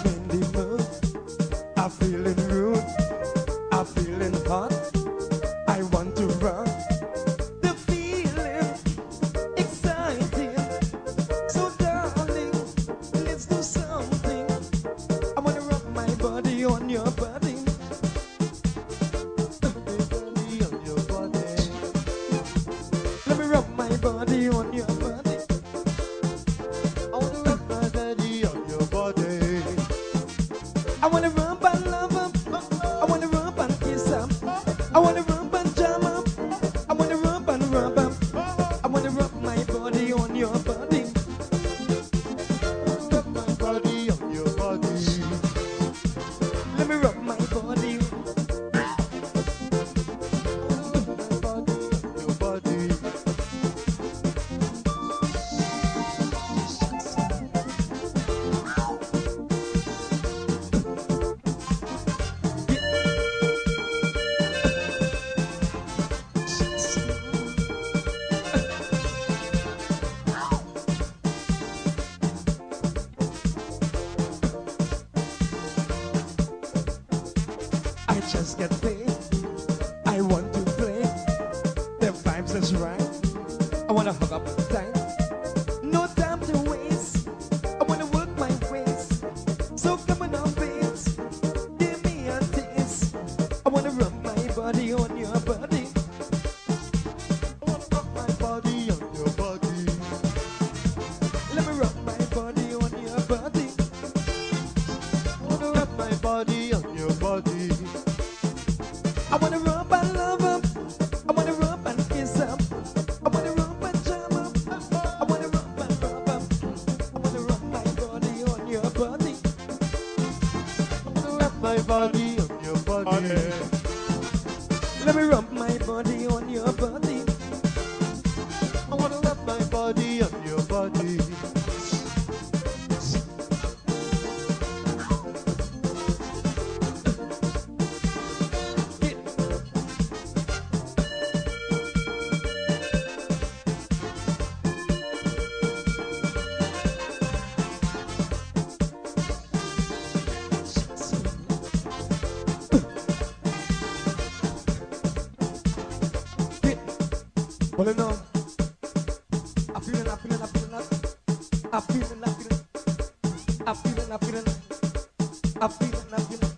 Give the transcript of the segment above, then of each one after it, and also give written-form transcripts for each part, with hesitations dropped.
in the mood. I'm feeling rude. I'm feeling hot. I want to run. The feeling exciting. So darling, let's do something. I wanna rub my body on your body. Body on your body. Let me rub my body on your body. I wanna rub my body on your body. I wanna rub and love up. I wanna rub and kiss up. I wanna rub and jam up. I wanna rub and rub up. I wanna rub my body on your body. Rub my body on your body. Let me rub my body. Rub my body on your body. I just get paid. I want to play. The vibes is right. I wanna hug up tight. No time to waste. I wanna work my waist. So come on, babes. Give me a taste. I wanna rub my body on your body. I wanna rub my body on your body. Let me rub my body on your body. I wanna rub my body on your body. I wanna rub and love up. I wanna rub and kiss up. I wanna rub and jam up. I wanna rub and rub up. I wanna rub my body on your body. I wanna rub my body on your body. Let me rub my body on your body. I wanna rub my body on your body. Well, you know, I'm feeling, I'm feeling, I'm feeling, I'm feeling, I'm feeling, I'm feeling, I'm feeling, I'm feeling, I'm feeling.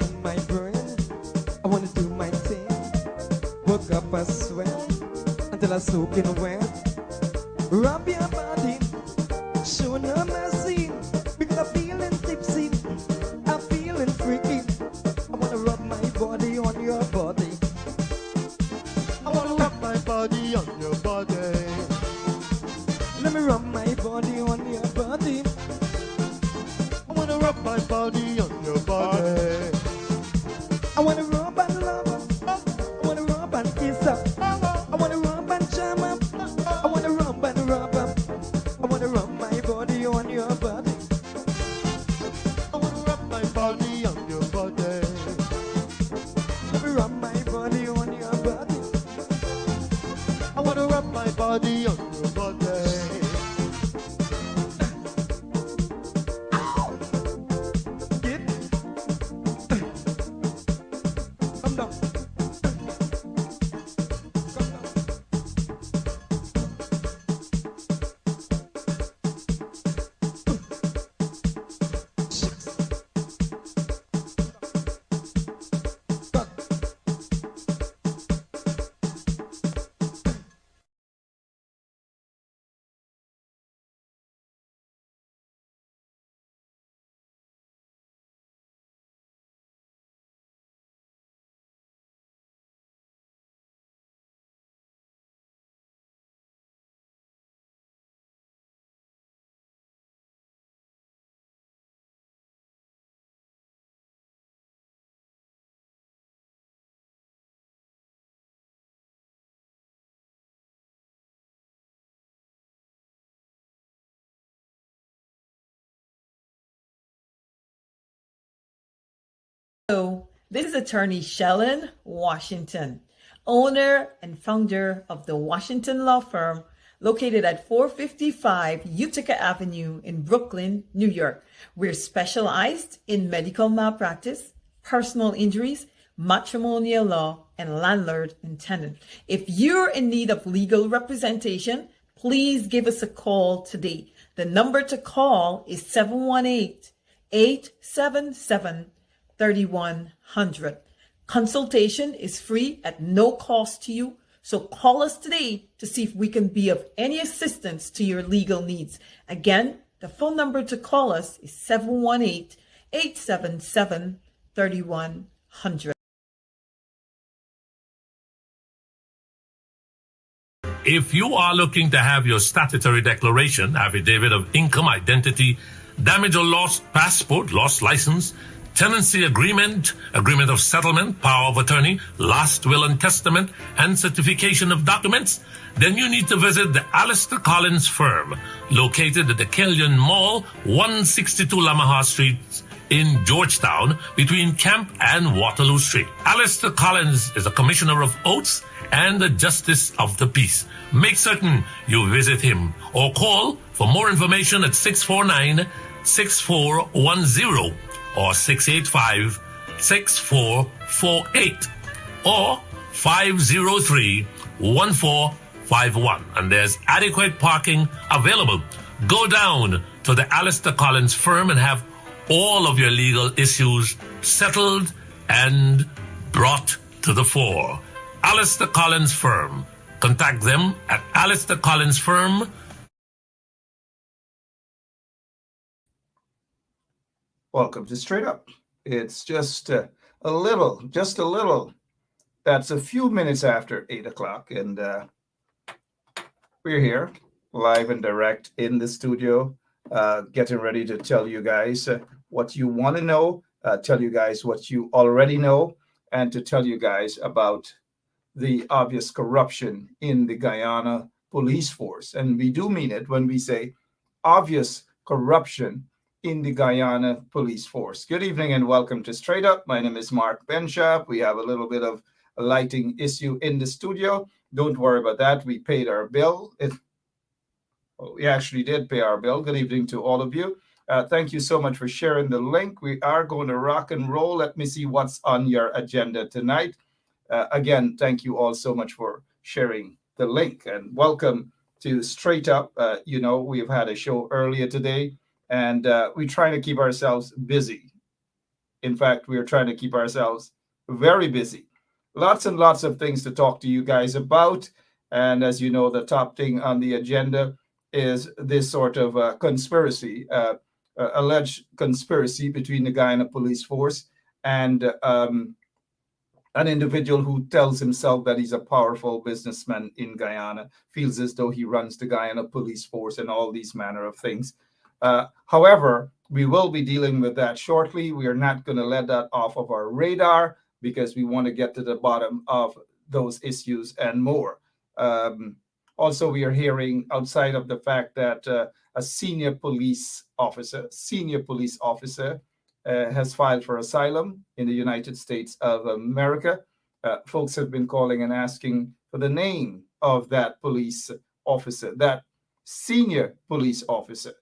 In my brain, I wanna do my thing. Work up a sweat until I soak in wet. Rub your body, show no mercy, because I'm feeling tipsy, I'm feeling freaky. I wanna rub my body on your body. I wanna rub my body on your body. Let me rub my body on your body. I wanna rub my body on your body. I wanna rub and love up. I wanna rub and kiss up. I wanna rub and jam up. I wanna rub and rub up. I wanna rub my body on your body. I wanna rub my body on your body. Let me rub my body on your body. I wanna rub my body on your body. Come down. This is attorney Shellen Washington, owner and founder of the Washington Law Firm, located at 455 Utica Avenue in Brooklyn, New York. We're specialized in medical malpractice, personal injuries, matrimonial law, and landlord and tenant. If you're in need of legal representation, please give us a call today. The number to call is 718-877-3100. Consultation is free at no cost to you. So call us today to see if we can be of any assistance to your legal needs. Again, the phone number to call us is 718-877-3100. If you are looking to have your statutory declaration, affidavit of income, identity, damage or lost passport, lost license, tenancy agreement, agreement of settlement, power of attorney, last will and testament, and certification of documents, then you need to visit the Alistair Collins firm, located at the Killian Mall, 162 Lamaha Street in Georgetown, between Camp and Waterloo Street. Alistair Collins is a commissioner of oaths and a justice of the peace. Make certain you visit him or call for more information at 649-6410 or 685-6448 or 503-1451. And there's adequate parking available. Go down to the Alistair Collins firm and have all of your legal issues settled and brought to the fore. Alistair Collins Firm. Contact them at Alistair Collins Firm. Welcome to Straight Up. It's just a little. That's a few minutes after 8 o'clock, and we're here live and direct in the studio, getting ready to tell you guys what you want to know, tell you guys what you already know, and to tell you guys about the obvious corruption in the Guyana police force. And we do mean it when we say obvious corruption in the Guyana police force. Good evening and welcome to Straight Up. My name is Mark Benshap. We have a little bit of a lighting issue in the studio. Don't worry about that. We paid our bill. We actually did pay our bill. Good evening to all of you. Thank you so much for sharing the link. We are going to rock and roll. Let me see what's on your agenda tonight. Again, thank you all so much for sharing the link, and welcome to Straight Up. We've had a show earlier today, and we're trying to keep ourselves busy. In fact, we're trying to keep ourselves very busy. Lots and lots of things to talk to you guys about. And as you know, the top thing on the agenda is this sort of conspiracy, alleged conspiracy between the Guyana police force and an individual who tells himself that he's a powerful businessman in Guyana, feels as though he runs the Guyana police force and all these manner of things. However, we will be dealing with that shortly. We are not going to let that off of our radar because we want to get to the bottom of those issues and more. Also, we are hearing, outside of the fact that a senior police officer has filed for asylum in the United States of America. Folks have been calling and asking for the name of that police officer, that senior police officer.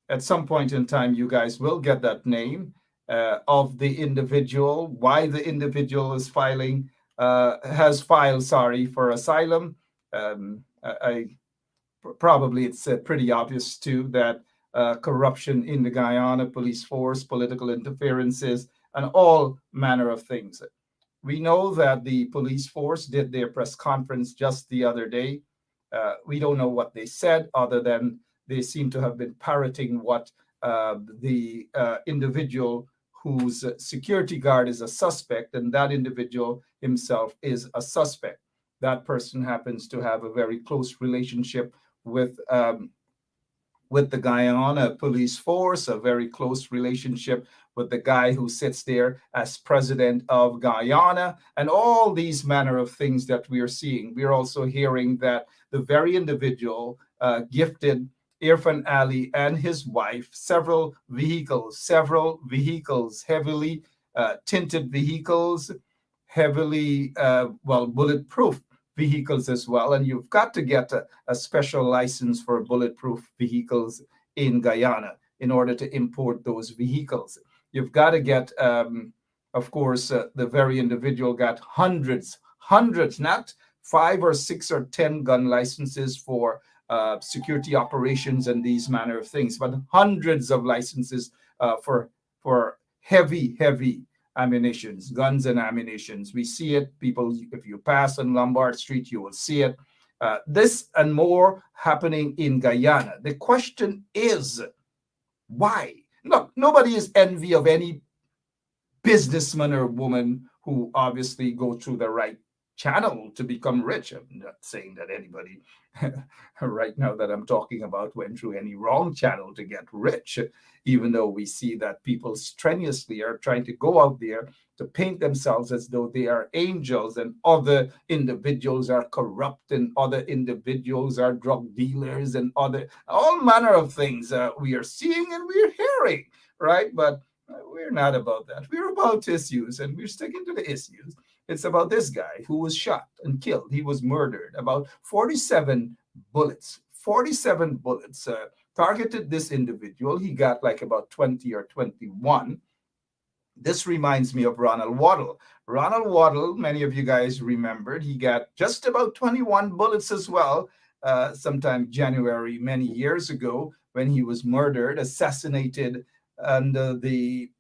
At some point in time, you guys will get that name of the individual, why the individual is has filed for asylum. Probably it's pretty obvious too that corruption in the Guyana police force, political interferences, and all manner of things. We know that the police force did their press conference just the other day. We don't know what they said other than they seem to have been parroting what the individual whose security guard is a suspect, and that individual himself is a suspect. That person happens to have a very close relationship with the Guyana police force, a very close relationship with the guy who sits there as president of Guyana, and all these manner of things that we are seeing. We are also hearing that the very individual gifted Irfan Ali and his wife several vehicles heavily tinted vehicles, heavily, bulletproof vehicles as well. And you've got to get a special license for bulletproof vehicles in Guyana in order to import those vehicles. You've got to get, of course, the very individual got hundreds, not 5 or 6 or 10 gun licenses for security operations and these manner of things, but hundreds of licenses for heavy ammunitions, guns and ammunitions. We see it, people. If you pass on Lombard Street, you will see it. This and more happening in Guyana. The question is, why? Look, nobody is envy of any businessman or woman who obviously go through the right channel to become rich. I'm not saying that anybody right now that I'm talking about went through any wrong channel to get rich, even though we see that people strenuously are trying to go out there to paint themselves as though they are angels and other individuals are corrupt and other individuals are drug dealers and all manner of things we are seeing and we're hearing, right? But we're not about that. We're about issues and we're sticking to the issues. It's about this guy who was shot and killed. He was murdered. About 47 bullets targeted this individual. He got like about 20 or 21. This reminds me of Ronald Waddle. Ronald Waddle, many of you guys remembered, he got just about 21 bullets as well, sometime January, many years ago, when he was murdered, assassinated under the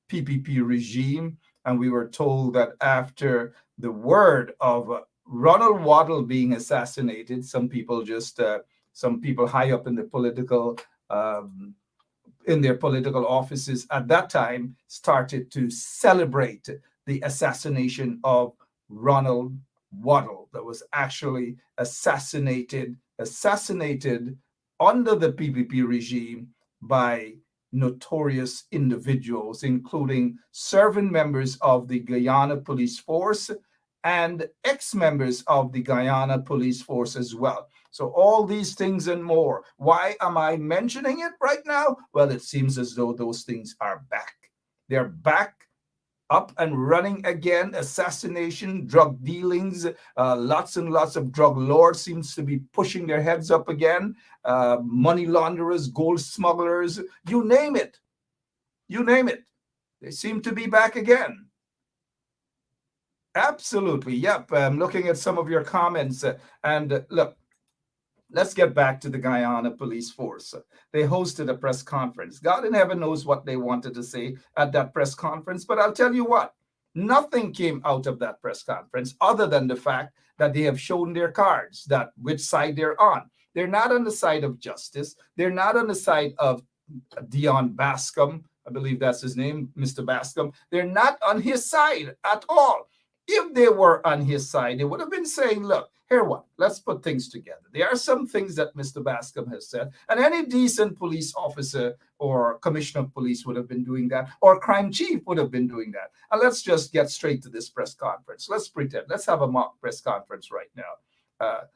PPP regime. And we were told that after the word of Ronald Waddle being assassinated, some people high up in the political in their political offices at that time started to celebrate the assassination of Ronald Waddle, that was actually assassinated under the PPP regime by notorious individuals, including serving members of the Guyana Police Force and ex-members of the Guyana Police Force as well. So all these things and more. Why am I mentioning it right now? Well, it seems as though those things are back. They're back, up and running again. Assassination, drug dealings, lots and lots of drug lords seems to be pushing their heads up again. Money launderers, gold smugglers, you name it. They seem to be back again. Absolutely. Yep. I'm looking at some of your comments. Look, let's get back to the Guyana Police Force. They hosted a press conference. God in heaven knows what they wanted to say at that press conference. But I'll tell you what, nothing came out of that press conference other than the fact that they have shown their cards, that which side they're on. They're not on the side of justice. They're not on the side of Dion Bascom. I believe that's his name, Mr. Bascom. They're not on his side at all. If they were on his side, they would have been saying, look, here what, let's put things together. There are some things that Mr. Bascom has said, and any decent police officer or commissioner of police would have been doing that, or crime chief would have been doing that. And let's just get straight to this press conference. Let's pretend. Let's have a mock press conference right now.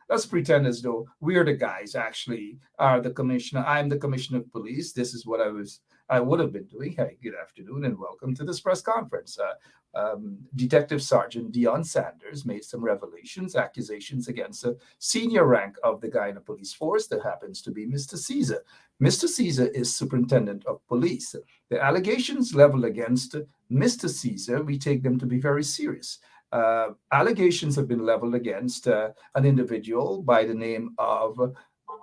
Let's pretend as though we're the guys actually are the commissioner. I'm the commissioner of police. This is what I would have been doing. Hey, good afternoon and welcome to this press conference. Detective Sergeant Dion Sanders made some accusations against a senior rank of the Guyana Police Force that happens to be Mr. Caesar. Mr. Caesar is superintendent of police. The allegations leveled against Mr. Caesar, we take them to be very serious. Allegations have been leveled against an individual by the name of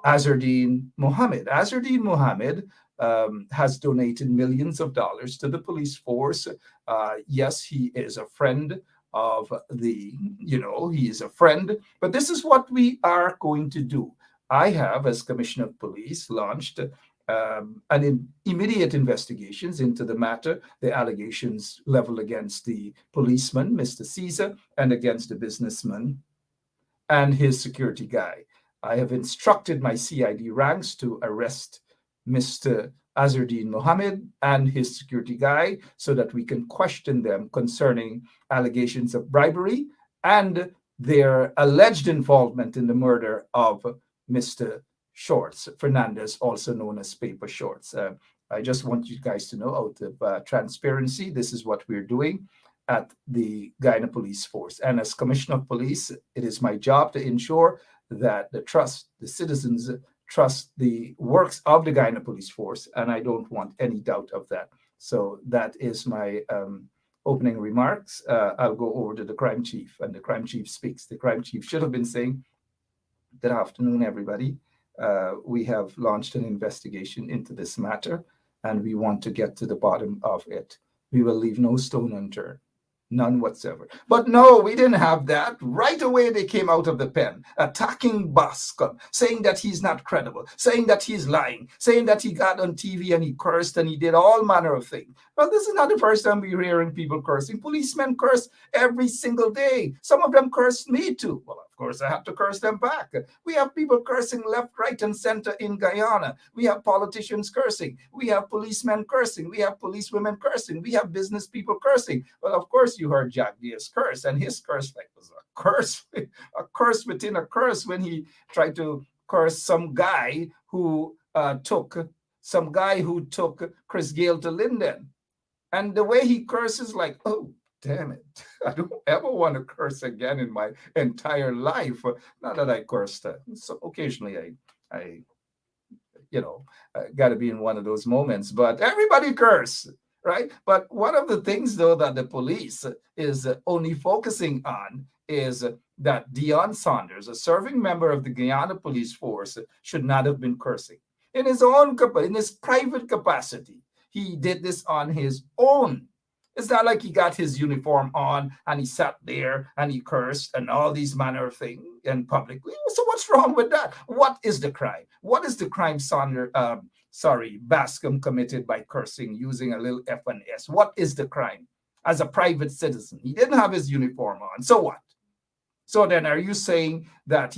Azardine Mohammed. Azardine Mohammed has donated millions of dollars to the police force. Yes, he is a friend of he is a friend, but this is what we are going to do. I have, as Commissioner of Police, launched immediate investigations into the matter, the allegations leveled against the policeman, Mr. Caesar, and against the businessman and his security guy. I have instructed my CID ranks to arrest Mr. Azardine Mohammed and his security guy so that we can question them concerning allegations of bribery and their alleged involvement in the murder of Mr. Shorts, Fernandez, also known as Paper Shorts. I just want you guys to know, out of transparency, this is what we're doing at the Guyana Police Force. And as Commissioner of Police, it is my job to ensure that the citizens trust the works of the Guyana Police Force, and I don't want any doubt of that. So that is my opening remarks. I'll go over to the crime chief, and the crime chief speaks. The crime chief should have been saying, "Good afternoon, everybody. We have launched an investigation into this matter, and we want to get to the bottom of it. We will leave no stone unturned." None whatsoever. But no, we didn't have that. Right away, they came out of the pen, attacking Bascom, saying that he's not credible, saying that he's lying, saying that he got on TV and he cursed and he did all manner of things. Well, this is not the first time we're hearing people cursing. Policemen curse every single day. Some of them cursed me too. Well, of course, I have to curse them back. We have people cursing left, right, and center in Guyana. We have politicians cursing. We have policemen cursing. We have policewomen cursing. We have business people cursing. Well, of course, you heard Jack Diaz curse, and his curse was a curse, a curse within a curse when he tried to curse some guy who took Chris Gale to Linden. And the way he curses, like, oh, damn it. I don't ever want to curse again in my entire life. Not that I cursed. So occasionally I got to be in one of those moments. But everybody curse, right? But one of the things, though, that the police is only focusing on is that Dion Saunders, a serving member of the Guyana Police Force, should not have been cursing. In his private capacity, he did this on his own. It's not like he got his uniform on and he sat there and he cursed and all these manner of things and publicly. So what's wrong with that? What is the crime? What is the crime Bascom committed by cursing using a little F and S? What is the crime? As a private citizen, he didn't have his uniform on. So what? So then are you saying that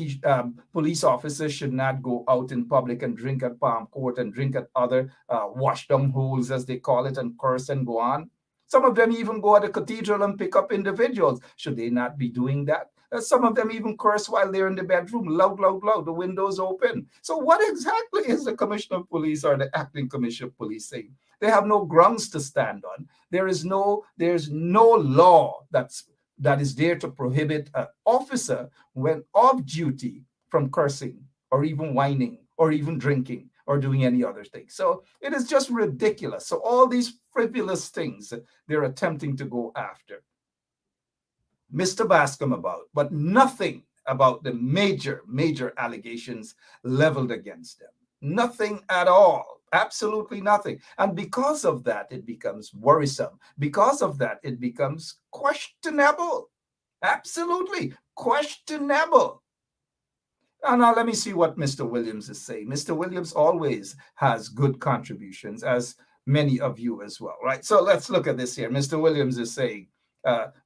police officers should not go out in public and drink at Palm Court and drink at other washdown holes, as they call it, and curse and go on? Some of them even go at the cathedral and pick up individuals. Should they not be doing that? Some of them even curse while they're in the bedroom, loud, loud, loud, the windows open. So what exactly is the Commissioner of Police or the Acting Commissioner of Police saying? They have no grounds to stand on. There's no law that is there to prohibit an officer when off duty from cursing or even whining or even drinking or doing any other thing. So it is just ridiculous. So all these frivolous things they're attempting to go after Mr. Bascom about, but nothing about the major allegations leveled against them. Nothing at all. Absolutely nothing. And because of that, it becomes worrisome. Because of that, it becomes questionable. Absolutely questionable. Now let me see what Mr. Williams is saying. Mr. Williams always has good contributions, as many of you as well, right? So let's look at this here. Mr. Williams is saying,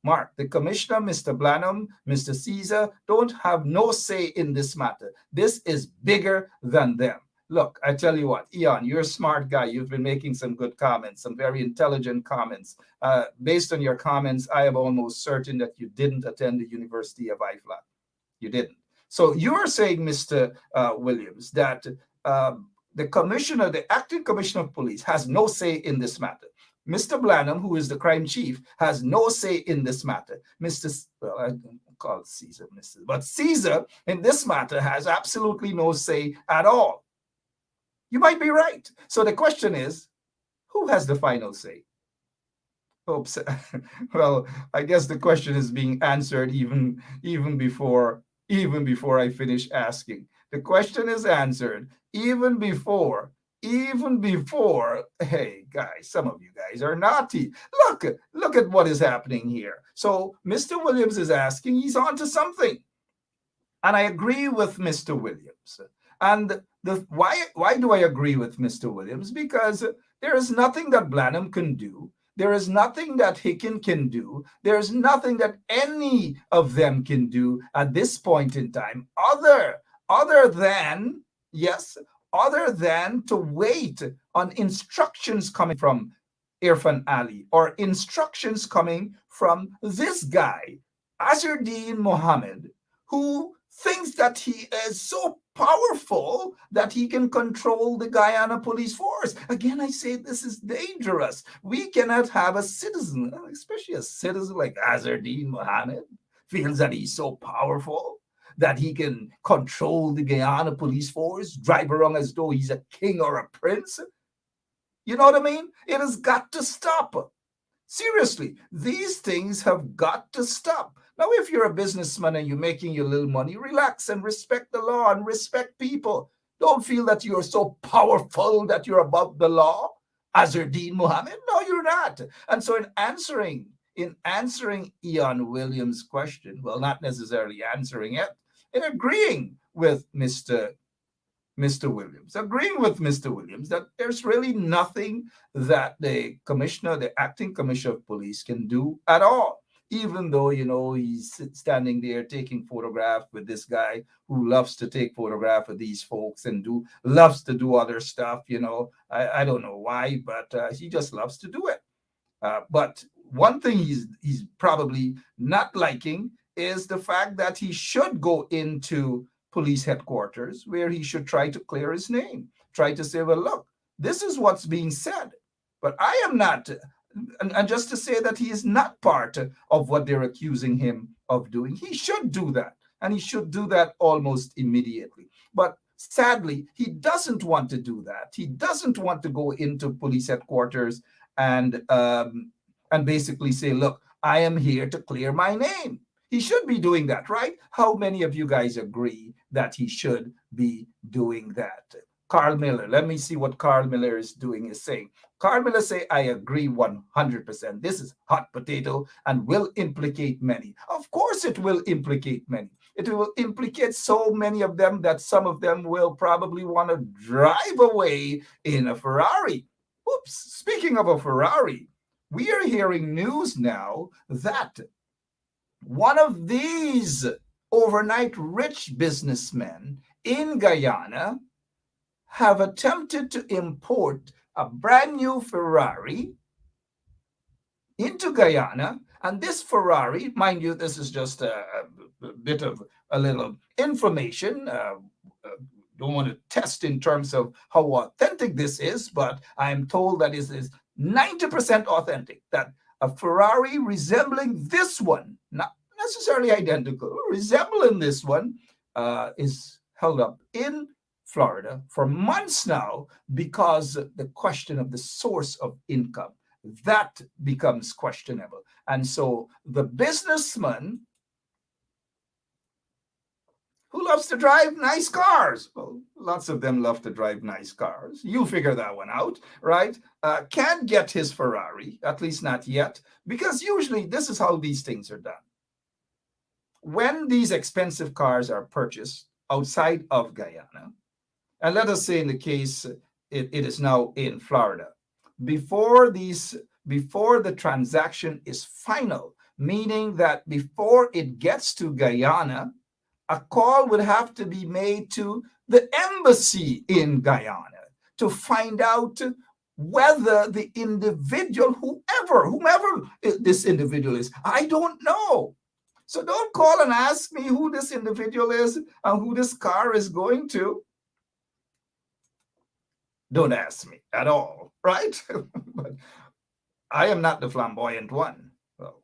Mark, the commissioner, Mr. Blanham, Mr. Caesar, don't have no say in this matter. This is bigger than them. Look, I tell you what, Ian, you're a smart guy. You've been making some good comments, some very intelligent comments. Based on your comments, I am almost certain that you didn't attend the University of IFLA. You didn't. So you're saying, Mr. Williams, that the commissioner, the acting commissioner of police, has no say in this matter. Mr. Blanham, who is the crime chief, has no say in this matter. I don't call Caesar Mr. But Caesar, in this matter, has absolutely no say at all. You might be right. So the question is, who has the final say? Oops. Well, I guess the question is being answered even before I finish asking. The question is answered even before, hey guys, some of you guys are naughty. Look at what is happening here. So Mr. Williams is asking, he's on to something. And I agree with Mr. Williams. And why do I agree with Mr. Williams? Because there is nothing that Blanham can do. There is nothing that Hicken can do. There's nothing that any of them can do at this point in time other than to wait on instructions coming from Irfan Ali or instructions coming from this guy, Azzuddin Mohammed, who thinks that he is so powerful that he can control the Guyana police force. Again, I say this is dangerous. We cannot have a citizen, especially a citizen like Azardine Mohammed, feels that he's so powerful that he can control the Guyana police force, drive around as though he's a king or a prince. You know what I mean? It has got to stop. Seriously, these things have got to stop. Now, if you're a businessman and you're making your little money, relax and respect the law and respect people. Don't feel that you're so powerful that you're above the law. Azardine Mohammed, no, you're not. And so in answering Ian Williams' question, well, not necessarily answering it, in agreeing with Mr. Williams, agreeing with Mr. Williams that there's really nothing that the acting commissioner of police can do at all. Even though, he's standing there taking photograph with this guy who loves to take photograph of these folks and loves to do other stuff, I don't know why, but he just loves to do it. But one thing he's probably not liking is the fact that he should go into police headquarters where he should try to clear his name, try to say, well, look, this is what's being said, but I am not. And just to say that he is not part of what they're accusing him of doing, he should do that. And he should do that almost immediately. But sadly, he doesn't want to do that. He doesn't want to go into police headquarters and basically say, look, I am here to clear my name. He should be doing that, right? How many of you guys agree that he should be doing that? Carl Miller, let me see what Carl Miller is saying. Carl Miller say, I agree 100%. This is hot potato and will implicate many. Of course it will implicate many. It will implicate so many of them that some of them will probably want to drive away in a Ferrari. Oops, speaking of a Ferrari, we are hearing news now that one of these overnight rich businessmen in Guyana have attempted to import a brand new Ferrari into Guyana. And this Ferrari, mind you, this is just a bit of a little information. Don't want to test in terms of how authentic this is, but I'm told that it is 90% authentic, that a Ferrari resembling this one, not necessarily identical, resembling this one, is held up in Florida for months now because the question of the source of income, that becomes questionable. And so the businessman who loves to drive nice cars, well, lots of them love to drive nice cars. You figure that one out, right? Can't get his Ferrari, at least not yet, because usually this is how these things are done. When these expensive cars are purchased outside of Guyana, and let us say in the case it is now in Florida, before the transaction is final, meaning that before it gets to Guyana, a call would have to be made to the embassy in Guyana to find out whether the individual, whomever this individual is, I don't know. So don't call and ask me who this individual is and who this car is going to. Don't ask me at all, right? But I am not the flamboyant one. Well,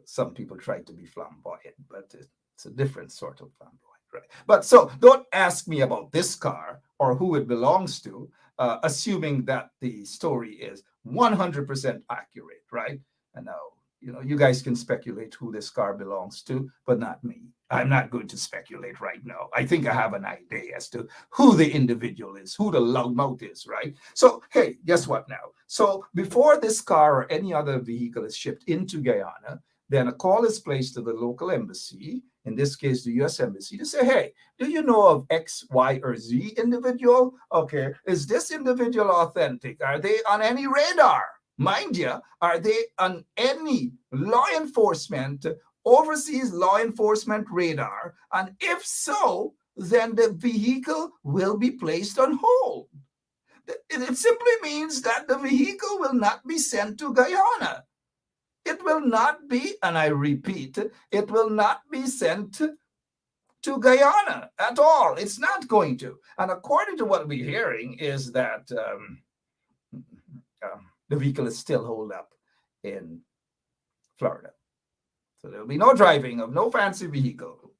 some people try to be flamboyant, but it's a different sort of flamboyant, right? But so don't ask me about this car or who it belongs to, assuming that the story is 100% accurate, right? And now, you guys can speculate who this car belongs to, but not me. I'm not going to speculate right now. I think I have an idea as to who the individual is, who the loudmouth is, right? So, hey, guess what now? So before this car or any other vehicle is shipped into Guyana, then a call is placed to the local embassy, in this case, the U.S. Embassy, to say, hey, do you know of X, Y, or Z individual? Okay, is this individual authentic? Are they on any radar? Mind you, are they on any law enforcement, overseas law enforcement radar? And if so, then the vehicle will be placed on hold. It simply means that the vehicle will not be sent to Guyana. It will not be, and I repeat, it will not be sent to Guyana at all. It's not going to. And according to what we're hearing is that the vehicle is still holed up in Florida. So there'll be no driving of no fancy vehicle,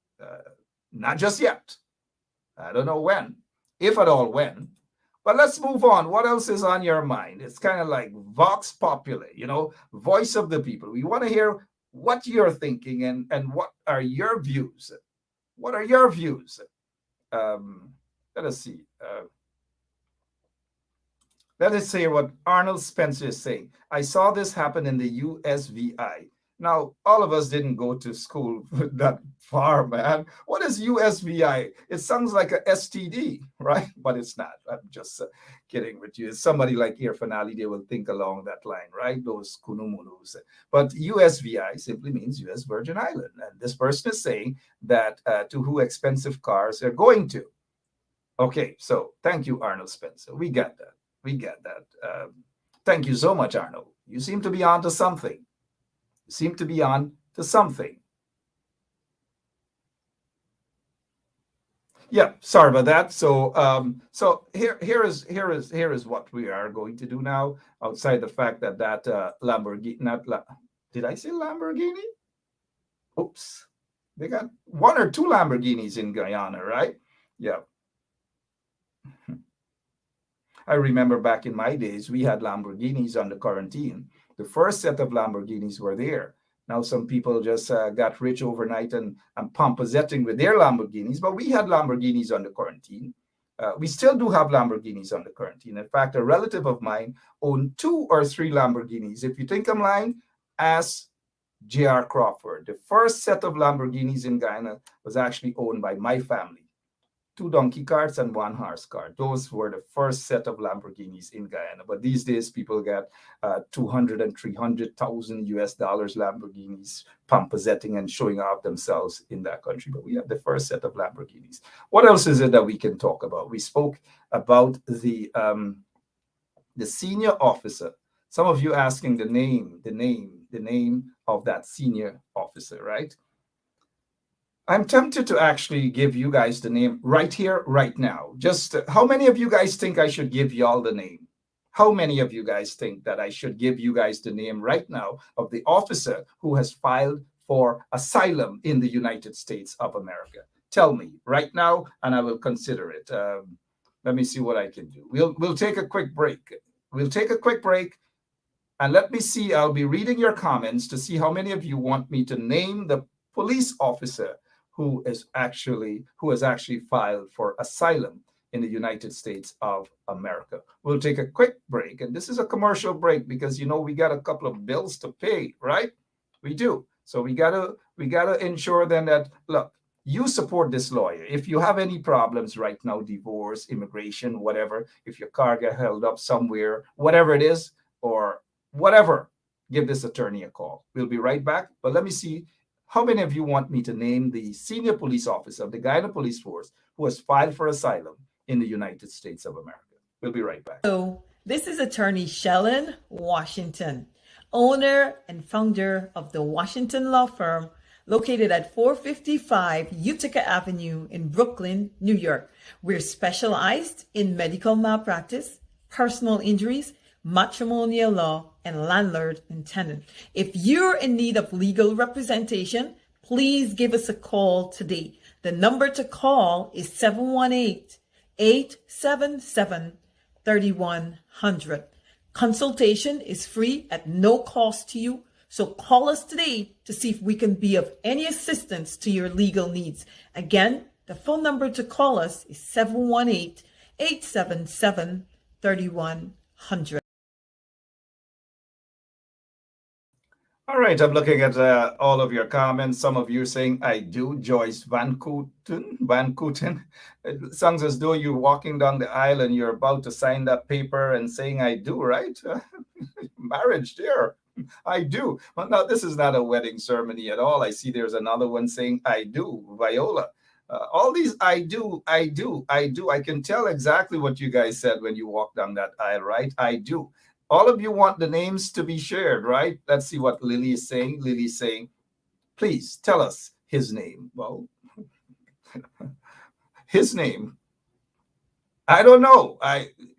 not just yet. I don't know when, if at all when. But let's move on. What else is on your mind? It's kind of like Vox Populi, voice of the people. We want to hear what you're thinking and what are your views. What are your views? Let us see. Let us say what Arnold Spencer is saying. I saw this happen in the USVI. Now, all of us didn't go to school that far, man. What is USVI? It sounds like a STD, right? But it's not. I'm just kidding with you. Somebody like Ear Finale, they will think along that line, right? Those kunumunus. But USVI simply means US Virgin Island. And this person is saying that to who expensive cars are going to. Okay, so thank you, Arnold Spencer. We get that. We get that. Thank you so much, Arnold. You seem to be on to something. Seem to be on to something. Yeah, sorry about that. So here is what we are going to do now. Outside the fact that Lamborghini, did I say Lamborghini? Oops, they got 1 or 2 Lamborghinis in Guyana, right? Yeah. I remember back in my days, we had Lamborghinis under quarantine. The first set of Lamborghinis were there. Now some people just got rich overnight and pomposetting with their Lamborghinis, but we had Lamborghinis under quarantine. We still do have Lamborghinis under quarantine. In fact, a relative of mine owned 2 or 3 Lamborghinis. If you think I'm lying, ask J.R. Crawford. The first set of Lamborghinis in Guyana was actually owned by my family. 2 donkey carts and 1 horse cart. Those were the first set of Lamborghinis in Guyana. But these days, people get 200 and 300,000 US dollars Lamborghinis, pomposetting and showing off themselves in that country. But we have the first set of Lamborghinis. What else is it that we can talk about? We spoke about the senior officer. Some of you asking the name of that senior officer, right? I'm tempted to actually give you guys the name right here, right now. Just how many of you guys think I should give y'all the name? How many of you guys think that I should give you guys the name right now of the officer who has filed for asylum in the United States of America? Tell me right now, and I will consider it. Let me see what I can do. We'll take a quick break. We'll take a quick break, and let me see. I'll be reading your comments to see how many of you want me to name the police officer who has actually filed for asylum in the United States of America. We'll take a quick break, and this is a commercial break because we got a couple of bills to pay, right? We do. So we gotta ensure then that, look, you support this lawyer. If you have any problems right now, divorce, immigration, whatever, if your car got held up somewhere, whatever it is, or whatever, give this attorney a call. We'll be right back, but let me see. How many of you want me to name the senior police officer of the Guyana Police Force who has filed for asylum in the United States of America? We'll be right back. So this is attorney Shellen Washington, owner and founder of the Washington law firm located at 455 Utica Avenue in Brooklyn, New York. We're specialized in medical malpractice, personal injuries, matrimonial law, and landlord and tenant. If you're in need of legal representation, please give us a call today. The number to call is 718-877-3100. Consultation is free at no cost to you. So call us today to see if we can be of any assistance to your legal needs. Again, the phone number to call us is 718-877-3100. All right, I'm looking at all of your comments. Some of you saying, I do. Joyce Van Kooten. It sounds as though you're walking down the aisle and you're about to sign that paper and saying, I do, right? Marriage, dear. I do. Well, now, this is not a wedding ceremony at all. I see there's another one saying, I do, Viola. All these, I do. I can tell exactly what you guys said when you walk down that aisle, right? I do. All of you want the names to be shared, right? Let's see what Lily is saying. Lily's saying, please tell us his name. Well, His name, I don't know.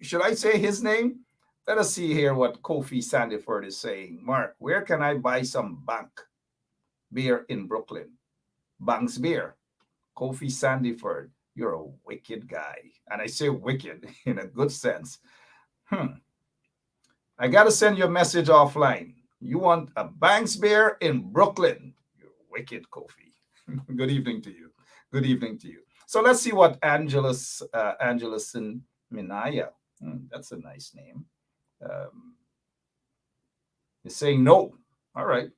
Should I say his name? Let us see here what Kofi Sandiford is saying. Mark, where can I buy some bank beer in Brooklyn? Bank's beer. Kofi Sandiford, you're a wicked guy. And I say wicked in a good sense. I got to send you a message offline. You want a Banks beer in Brooklyn? You're wicked, Kofi. Good evening to you. Good evening to you. So let's see what Angelison Minaya, that's a nice name, is saying no. All right.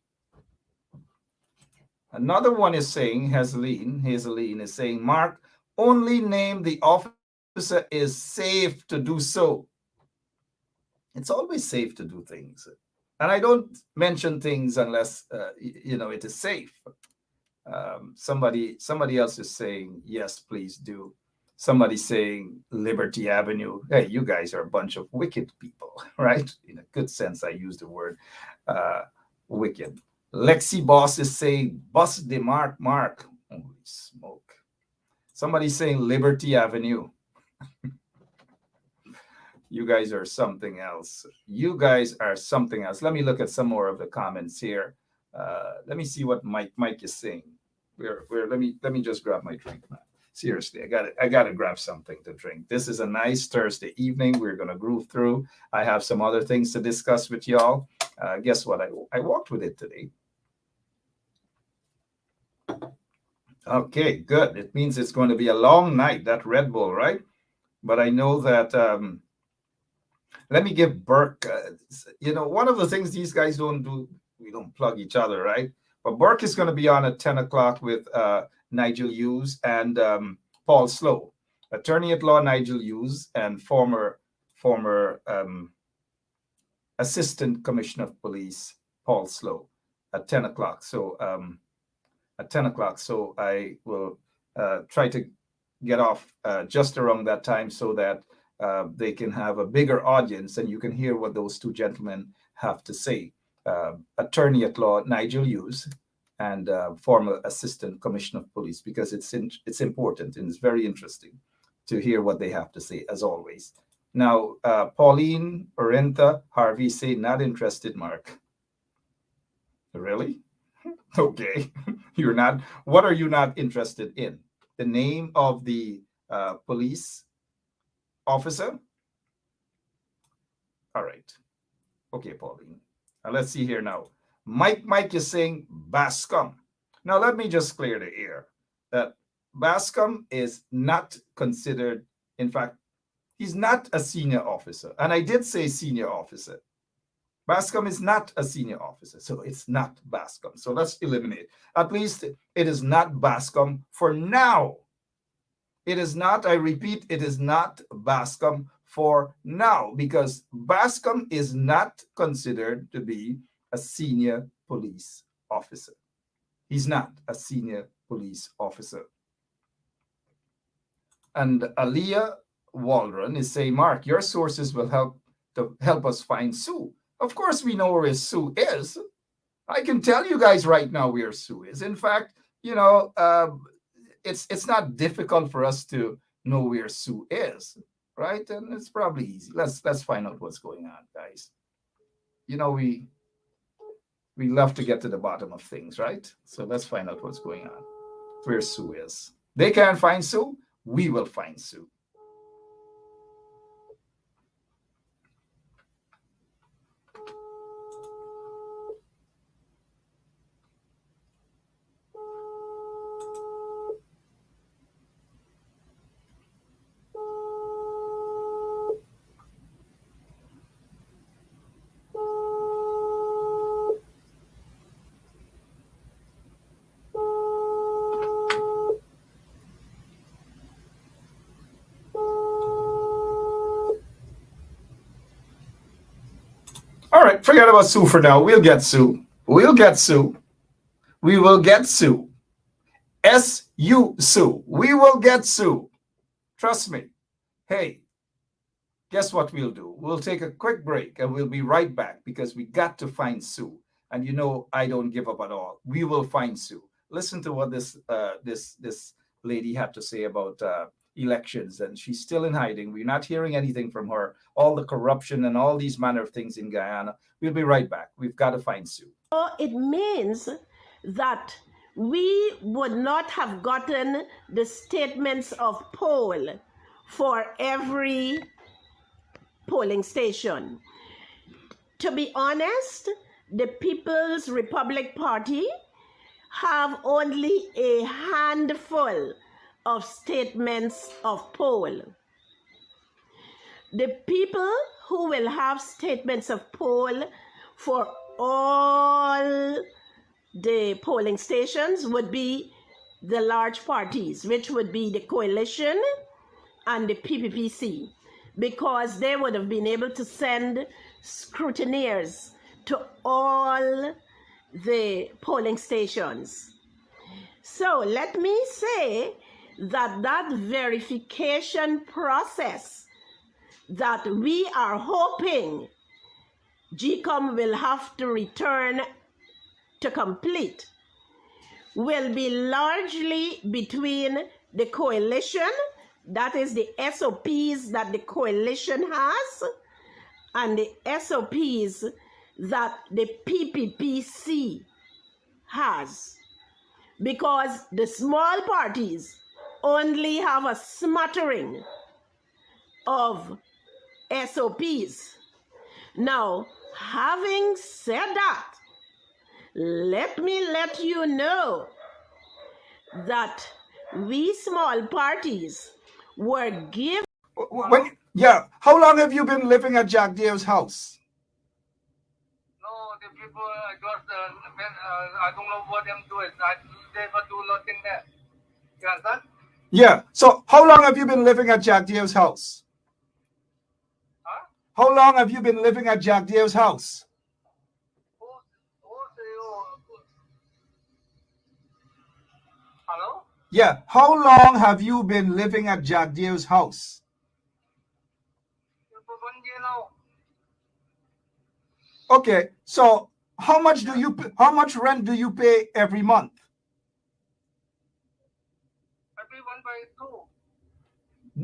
Another one is saying, Hazeline is saying, Mark, only name the officer is safe to do so. It's always safe to do things. And I don't mention things unless, it is safe. Somebody else is saying, yes, please do. Somebody saying Liberty Avenue. Hey, you guys are a bunch of wicked people, right? In a good sense, I use the word wicked. Lexi Boss is saying, Bus de Mark. Holy smoke. Somebody saying Liberty Avenue. You guys are something else. You guys are something else. Let me look at some more of the comments here. Let me see what Mike is saying. Let me just grab my drink, man. Seriously, I gotta grab something to drink. This is a nice Thursday evening. We're gonna groove through. I have some other things to discuss with y'all. Guess what? I walked with it today. Okay, good. It means it's going to be a long night. That Red Bull, right? But I know that. Let me give Burke. One of the things these guys don't do. We don't plug each other, right? But Burke is going to be on at 10 o'clock with Nigel Hughes and Paul Slow, attorney at law Nigel Hughes and former assistant commissioner of police Paul Slow at 10 o'clock. So at 10 o'clock. So I will try to get off just around that time so that they can have a bigger audience and you can hear what those two gentlemen have to say. Attorney at law Nigel Hughes and former assistant commissioner of police, because it's important and it's very interesting to hear what they have to say, as always. Now, Pauline Orenta Harvey say not interested, Mark. Really? Okay. You're not. What are you not interested in? The name of the police officer? All right. Okay, Pauline. Let's see here now. Mike is saying Bascom. Now, let me just clear the air that Bascom is not considered, in fact, he's not a senior officer. And I did say senior officer. Bascom is not a senior officer, so it's not Bascom. So let's eliminate. At least it is not Bascom for now. It is not, I repeat, it is not Bascom for now, because Bascom is not considered to be a senior police officer. He's not a senior police officer. And Aliyah Waldron is saying, Mark, your sources will help us find Sue. Of course, we know where Sue is. I can tell you guys right now where Sue is. In fact, it's not difficult for us to know where Sue is, right? And it's probably easy. Let's find out what's going on, guys. We love to get to the bottom of things, right? So let's find out what's going on, where Sue is. They can't find Sue. We will find Sue. All right, forget about Sue for now. We'll get Sue. We'll get Sue. We will get Sue. S-U, Sue. We will get Sue. Trust me. Hey, guess what we'll do? We'll take a quick break and we'll be right back because we got to find Sue. And I don't give up at all. We will find Sue. Listen to what this lady had to say about elections, and she's still in hiding. We're not hearing anything from her. All the corruption and all these manner of things in Guyana. We'll be right back. We've got to find Sue. It means that we would not have gotten the statements of poll for every polling station. To be honest, the People's Republic Party have only a handful of statements of poll. The people who will have statements of poll for all the polling stations would be the large parties, which would be the coalition and the PPPC, because they would have been able to send scrutineers to all the polling stations. So let me say that verification process that we are hoping GCOM will have to return to complete will be largely between the coalition, that is the SOPs that the coalition has, and the SOPs that the PPPC has. Because the small parties only have a smattering of SOPs. Now, having said that, let me let you know that we small parties were given. How long have you been living at Jack Dave's house? No, the people just, I don't know what I'm doing. They never do nothing there. You understand? Yeah. So how long have you been living at Jack Dave's house? Huh? How long have you been living at Jack Dave's house? Hello? Yeah. How long have you been living at Jack Dave's house? For 1 year now. Okay. So how much rent do you pay every month? I pay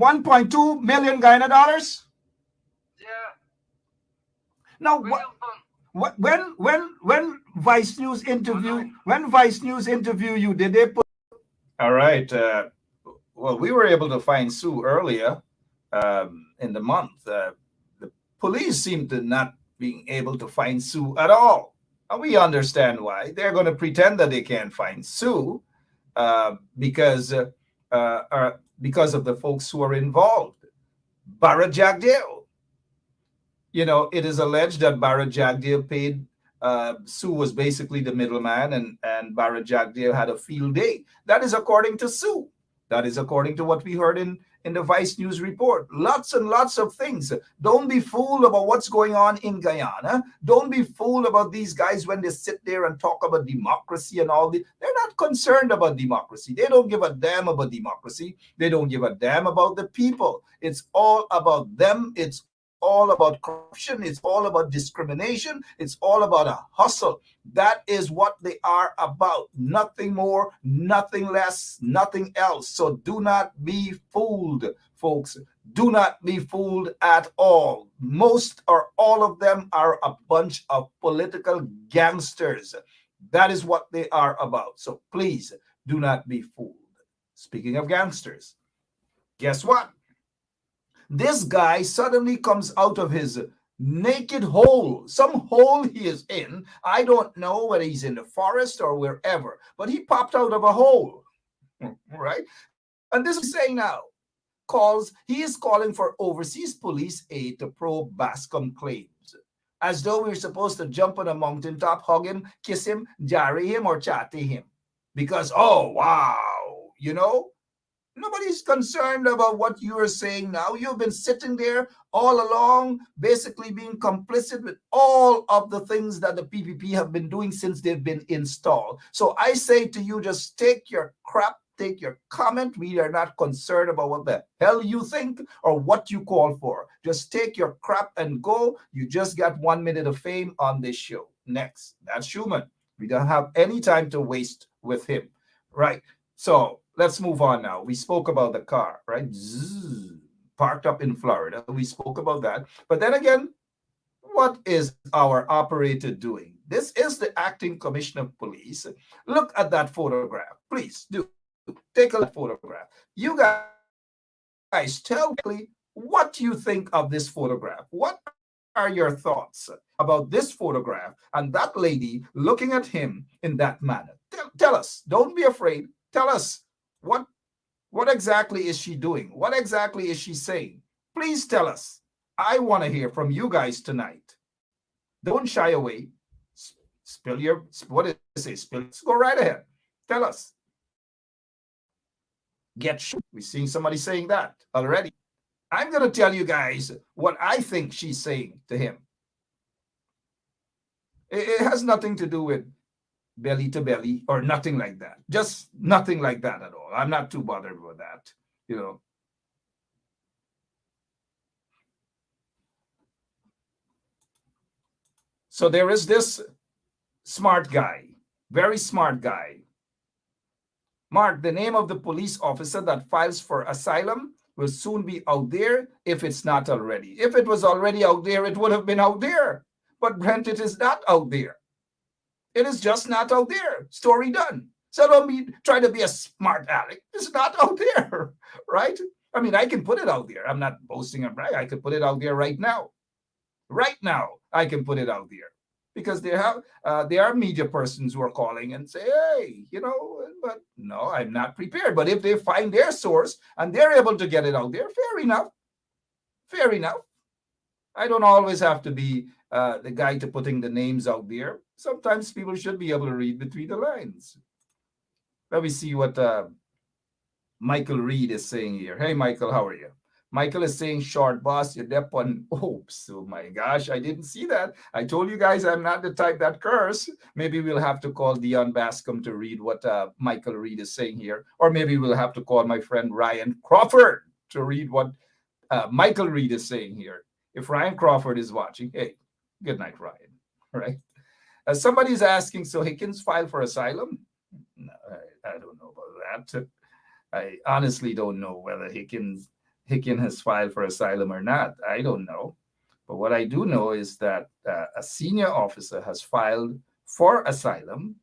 1.2. 1.2 million Guyana dollars? Yeah. Now Very often. when Vice News interview you, did they put? All right. Well, we were able to find Sue earlier in the month. The police seem to not being able to find Sue at all. And we understand why. They're going to pretend that they can't find Sue because of the folks who are involved. Barra Jagdale. You know, it is alleged that Barra Jagdale paid. Sue was basically the middleman, and Barra Jagdale had a field day. That is according to Sue. That is according to what we heard in the Vice News report. Lots and lots of things. Don't be fooled about what's going on in Guyana. Don't be fooled about these guys when they sit there and talk about democracy and all this. They're not concerned about democracy. They don't give a damn about democracy. They don't give a damn about the people. It's all about them. It's all about corruption. It's all about discrimination. It's all about a hustle. That is what they are about. Nothing more, nothing less, nothing else. So do not be fooled, folks. Do not be fooled at all. Most or all of them are a bunch of political gangsters. That is what they are about. So please do not be fooled. Speaking of gangsters, guess what? This guy suddenly comes out of his naked hole, some hole he is in. I don't know whether he's in the forest or wherever, but he popped out of a hole, right? And this is saying now, he is calling for overseas police aid to probe Bascom claims, as though we're supposed to jump on a mountaintop, hug him, kiss him, jarry him, or chatty him. Because, oh, wow, you know, nobody's concerned about what you are saying now. You've been sitting there all along, basically being complicit with all of the things that the PPP have been doing since they've been installed. So I say to you, just take your crap, take your comment. We are not concerned about what the hell you think or what you call for. Just take your crap and go. You just got 1 minute of fame on this show. Next, that's Schumann. We don't have any time to waste with him. Right. So let's move on now. We spoke about the car, right? Zzz, parked up in Florida. We spoke about that. But then again, what is our operator doing? This is the acting commissioner of police. Look at that photograph. Please do take a look at that photograph. You guys tell me what you think of this photograph. What are your thoughts about this photograph and that lady looking at him in that manner? Tell us. Don't be afraid. Tell us what what exactly is she doing? What exactly is she saying? Please tell us. I want to hear from you guys tonight. Don't shy away. Spill your, what did it say? Spill, go right ahead. Tell us. Get shot. We're seeing somebody saying that already. I'm going to tell you guys what I think she's saying to him. It has nothing to do with belly to belly or nothing like that. Just nothing like that at all. I'm not too bothered with that, you know. So there is this smart guy, very smart guy. Mark, the name of the police officer that files for asylum will soon be out there if it's not already. If it was already out there, it would have been out there. But Brent, it is not out there. It is just not out there. Story done. So don't be try to be a smart aleck. It's not out there, right? I mean, I can put it out there. I'm not boasting and bragging. I could put it out there right now. Right now, I can put it out there because there are media persons who are calling and say, hey, you know, but no, I'm not prepared. But if they find their source and they're able to get it out there, fair enough. Fair enough. I don't always have to be the guy to putting the names out there. Sometimes people should be able to read between the lines. Let me see what Michael Reed is saying here. Hey, Michael, how are you? Michael is saying, short boss, you're deaf on hopes. Oh my gosh, I didn't see that. I told you guys I'm not the type that curse. Maybe we'll have to call Dion Bascom to read what Michael Reed is saying here. Or maybe we'll have to call my friend Ryan Crawford to read what Michael Reed is saying here. If Ryan Crawford is watching, hey, good night, Ryan. All right. Somebody's asking, so Hickens filed for asylum? No, I don't know about that. I honestly don't know whether Hickens has filed for asylum or not. I don't know. But what I do know is that a senior officer has filed for asylum.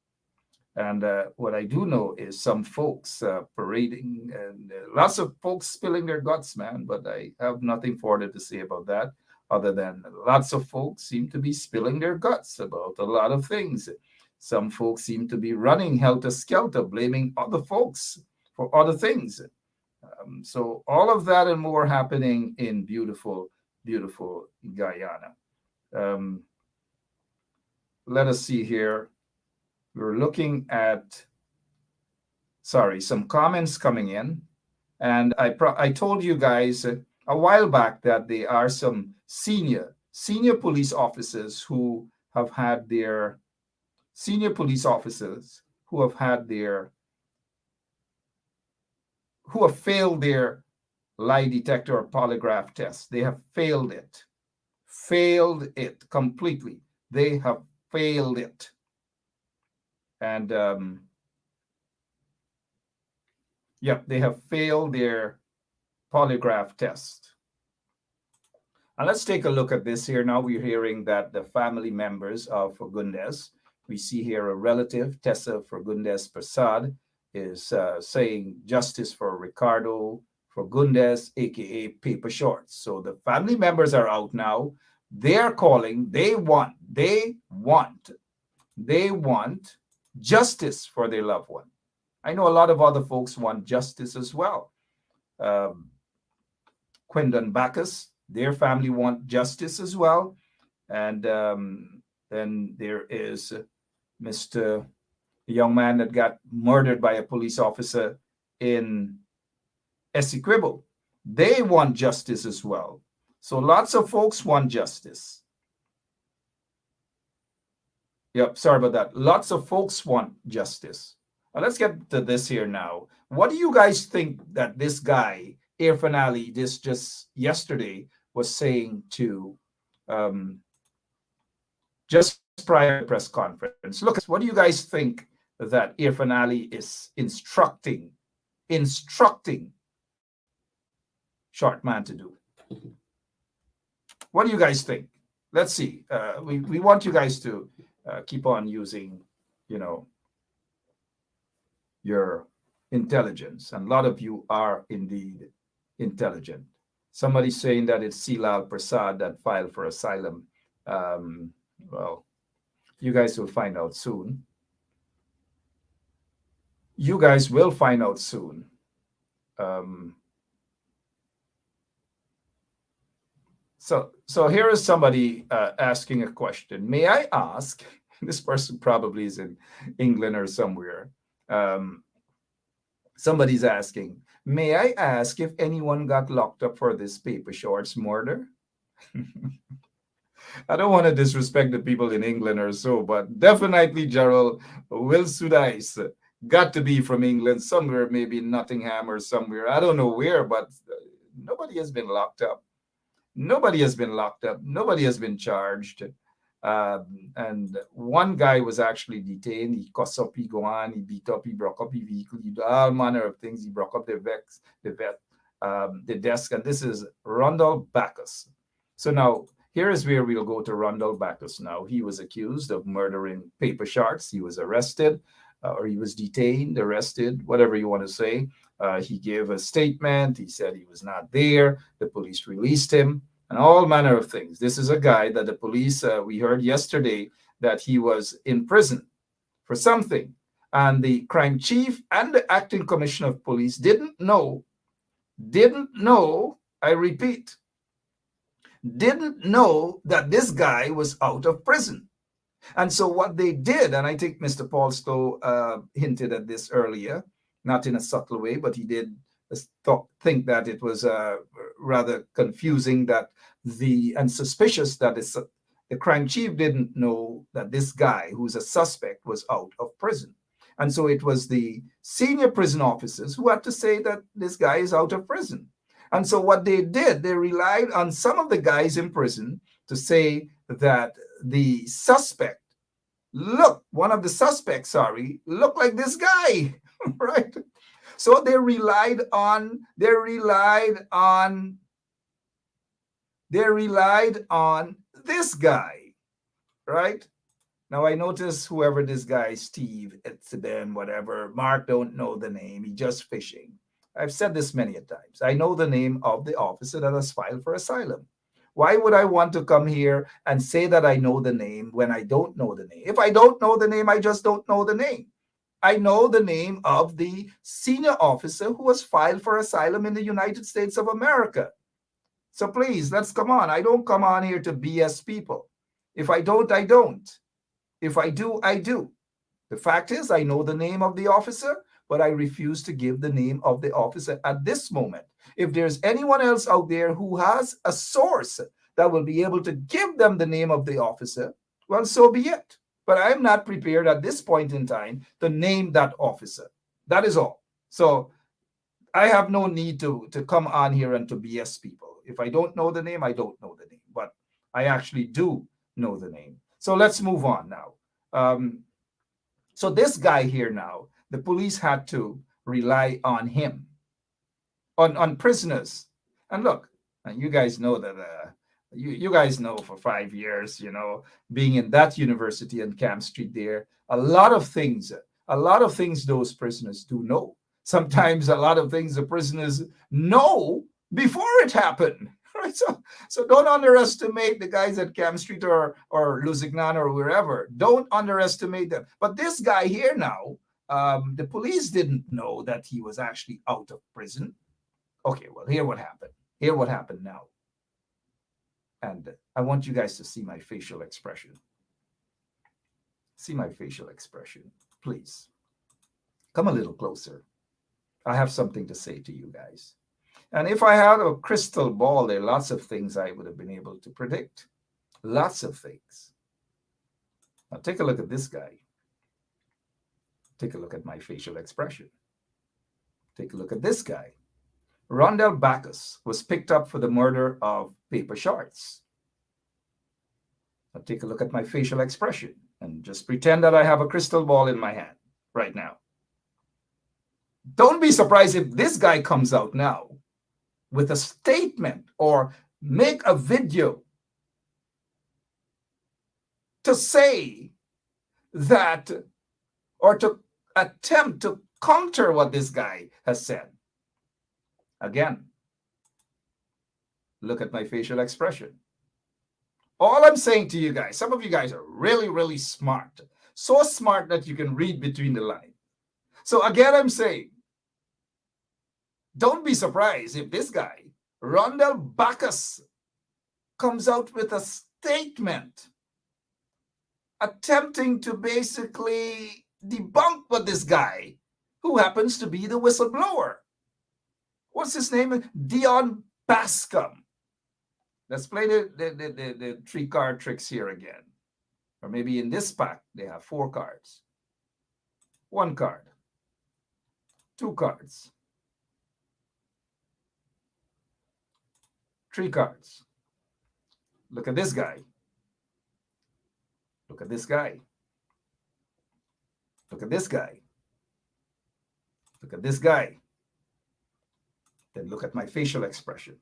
And what I do know is some folks parading and lots of folks spilling their guts, man. But I have nothing further to say about that other than lots of folks seem to be spilling their guts about a lot of things. Some folks seem to be running helter-skelter, blaming other folks for other things. So all of that and more happening in beautiful, beautiful Guyana. Let us see here. We're looking at, some comments coming in. And I told you guys a while back that there are some senior police officers who have had their, who have failed their lie detector or polygraph test. They have failed it completely. They have failed it. And they have failed their polygraph test. And let's take a look at this here. Now we're hearing that the family members of Fagundes, we see here a relative, Tessa Fagundes Prasad, is saying justice for Ricardo Fagundes, aka Paper Shorts. So the family members are out now. They're calling. They want justice for their loved one. I know a lot of other folks want justice as well. Quindon Bacchus, their family want justice as well. And then there is Mr. The young man that got murdered by a police officer in Essequibo. They want justice as well. So lots of folks want justice. Yep, sorry about that. Lots of folks want justice. Now let's get to this here now. What do you guys think that this guy, Irfan Ali, just yesterday was saying to just prior to press conference? Look, what do you guys think that Irfan Ali is instructing instructing short man to do. What do you guys think? Let's see. We want you guys to keep on using, you know, your intelligence. And a lot of you are indeed intelligent. Somebody's saying that it's Silal Prasad that filed for asylum. Well, you guys will find out soon. You guys will find out soon. So here is somebody asking a question. May I ask? This person probably is in England or somewhere. Somebody's asking, may I ask if anyone got locked up for this Paper Shorts murder? I don't want to disrespect the people in England or so, but definitely Gerald Will Sudais got to be from England, somewhere, maybe Nottingham or somewhere. I don't know where, but nobody has been locked up. Nobody has been locked up. Nobody has been charged. And one guy was actually detained. He cussed up, he go on, he beat up, he broke up his vehicle, he did all manner of things. He broke up the desk. And this is Rondell Bacchus. So now, here is where we'll go to Rondell Bacchus now. He was accused of murdering Paper Sharks. He was arrested, or he was detained, arrested, whatever you want to say. He gave a statement. He said he was not there. The police released him, and all manner of things. This is a guy that the police, we heard yesterday that he was in prison for something. And the crime chief and the acting commissioner of police didn't know, I repeat, didn't know that this guy was out of prison. And so what they did, and I think Mr. Paul Stowe hinted at this earlier, not in a subtle way, but he did think that it was rather confusing that and suspicious that the crime chief didn't know that this guy, who's a suspect, was out of prison. And so it was the senior prison officers who had to say that this guy is out of prison. And so what they did, they relied on some of the guys in prison to say that the suspect, one of the suspects, looked like this guy, right? So they relied on this guy, right? Now I notice whoever this guy, Steve, it's then whatever, Mark don't know the name, he just fishing. I've said this many a times. I know the name of the officer that has filed for asylum. Why would I want to come here and say that I know the name when I don't know the name? If I don't know the name, I just don't know the name. I know the name of the senior officer who was filed for asylum in the United States of America. So please, let's come on. I don't come on here to BS people. If I don't, I don't. If I do, I do. The fact is, I know the name of the officer, but I refuse to give the name of the officer at this moment. If there's anyone else out there who has a source that will be able to give them the name of the officer, well, so be it. But I'm not prepared at this point in time to name that officer. That is all. So I have no need to come on here and to BS people. If I don't know the name, I don't know the name. But I actually do know the name. So let's move on now. So this guy here now, the police had to rely on him, on prisoners. And look, and you guys know that, you guys know for 5 years, being in that university on Camp Street there, a lot of things those prisoners do know. Sometimes a lot of things the prisoners know before it happened. Right? So don't underestimate the guys at Camp Street or Lusignan or wherever. Don't underestimate them. But this guy here now, the police didn't know that he was actually out of prison. Okay, well, hear what happened. Hear what happened now. And I want you guys to see my facial expression. See my facial expression, please. Come a little closer. I have something to say to you guys. And if I had a crystal ball, there are lots of things I would have been able to predict. Lots of things. Now take a look at this guy. Take a look at my facial expression. Take a look at this guy. Rondell Bacchus was picked up for the murder of Paper Shorts. Now take a look at my facial expression and just pretend that I have a crystal ball in my hand right now. Don't be surprised if this guy comes out now with a statement or make a video to say that, or to attempt to counter what this guy has said. Again, look at my facial expression. All I'm saying to you guys, some of you guys are really, really smart. So smart that you can read between the lines. So again, I'm saying, don't be surprised if this guy, Rondell Bacchus, comes out with a statement attempting to basically debunk what this guy, who happens to be the whistleblower, what's his name? Dion Bascom. Let's play the 3-card tricks here again. Or maybe in this pack, they have 4 cards. 1 card. 2 cards. 3 cards. Look at this guy. Look at this guy. Look at this guy. Look at this guy. Then look at my facial expression.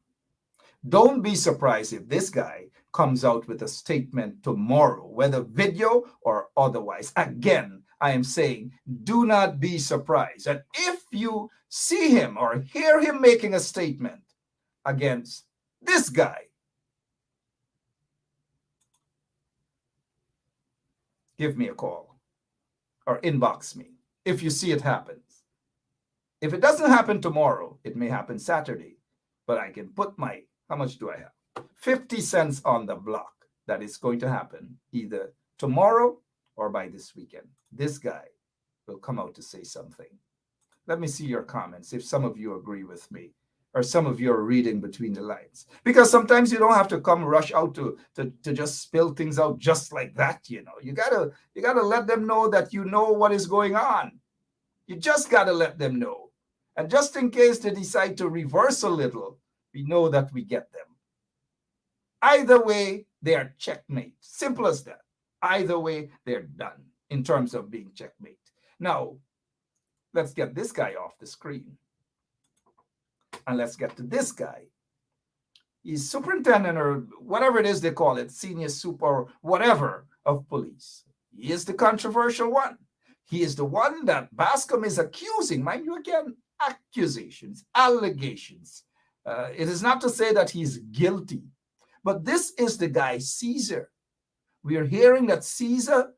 Don't be surprised if this guy comes out with a statement tomorrow, whether video or otherwise. Again, I am saying, do not be surprised. And if you see him or hear him making a statement against this guy, give me a call or inbox me if you see it happens. If it doesn't happen tomorrow, it may happen Saturday, but I can put my, how much do I have? 50 cents on the block that is going to happen either tomorrow or by this weekend. This guy will come out to say something. Let me see your comments if some of you agree with me or some of you are reading between the lines. Because sometimes you don't have to come rush out to just spill things out just like that, you know. You gotta let them know that you know what is going on. You just gotta let them know. And just in case they decide to reverse a little, we know that we get them. Either way, they are checkmate. Simple as that. Either way, they're done in terms of being checkmate. Now, let's get this guy off the screen. And let's get to this guy. He's superintendent or whatever it is they call it, senior super or whatever of police. He is the controversial one. He is the one that Bascom is accusing. Mind you, again, accusations, allegations. It is not to say that he's guilty, but this is the guy, Caesar. We are hearing that Caesar,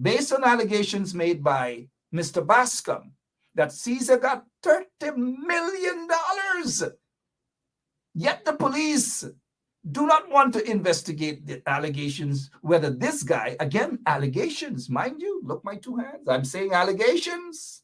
based on allegations made by Mr. Bascom, that Caesar got $30 million. Yet the police do not want to investigate the allegations, whether this guy, again, allegations, mind you, look, my 2 hands, I'm saying allegations,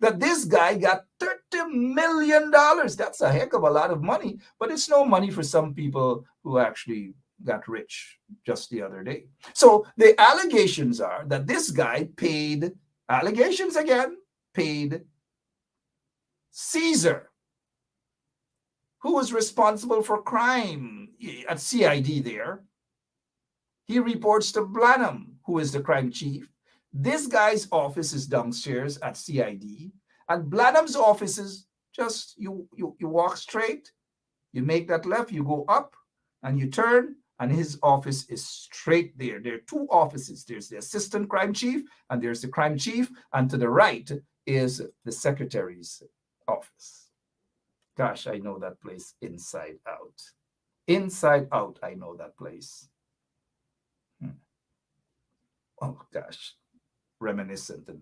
that this guy got $30 million. That's a heck of a lot of money, but it's no money for some people who actually got rich just the other day. So the allegations are that this guy paid, allegations again, paid Caesar, who was responsible for crime at CID there. He reports to Blanham, who is the crime chief. This guy's office is downstairs at CID, and Blanham's office is just, you walk straight, you make that left, you go up, and you turn, and his office is straight there. There are 2 offices. There's the assistant crime chief, and there's the crime chief, and to the right is the secretary's office. Gosh, I know that place inside out. Inside out, I know that place. Oh, gosh. Reminiscent and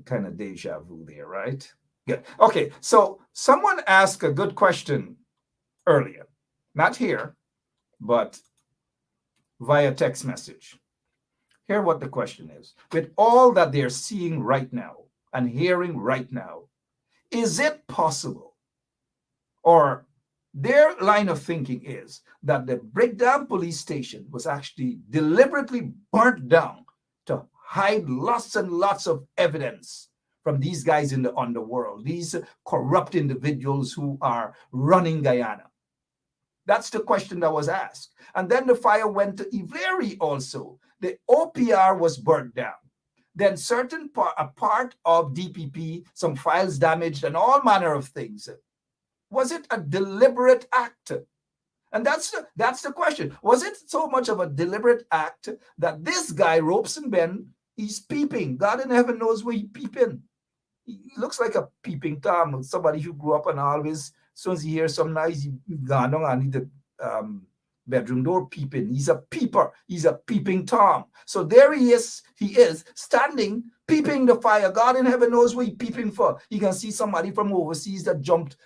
kind of deja vu there, right? Good. Okay, so someone asked a good question earlier. Not here, but via text message. Hear what the question is. With all that they're seeing right now and hearing right now, is it possible, or their line of thinking is that the Breakdown police station was actually deliberately burnt down to hide lots and lots of evidence from these guys in the underworld, these corrupt individuals who are running Guyana? That's the question that was asked. And then the fire went to Iveri also. The OPR was burnt down then a part of DPP, some files damaged and all manner of things. Was it a deliberate act? And that's the question. Was it so much of a deliberate act that this guy, Robeson Ben, he's peeping? God in heaven knows where he's peeping. He looks like a peeping Tom, somebody who grew up and always, as soon as he hears some noise, he gone on and the bedroom door peeping. He's a peeper. He's a peeping Tom. So there he is standing, peeping the fire. God in heaven knows what he's peeping for. You can see somebody from overseas that jumped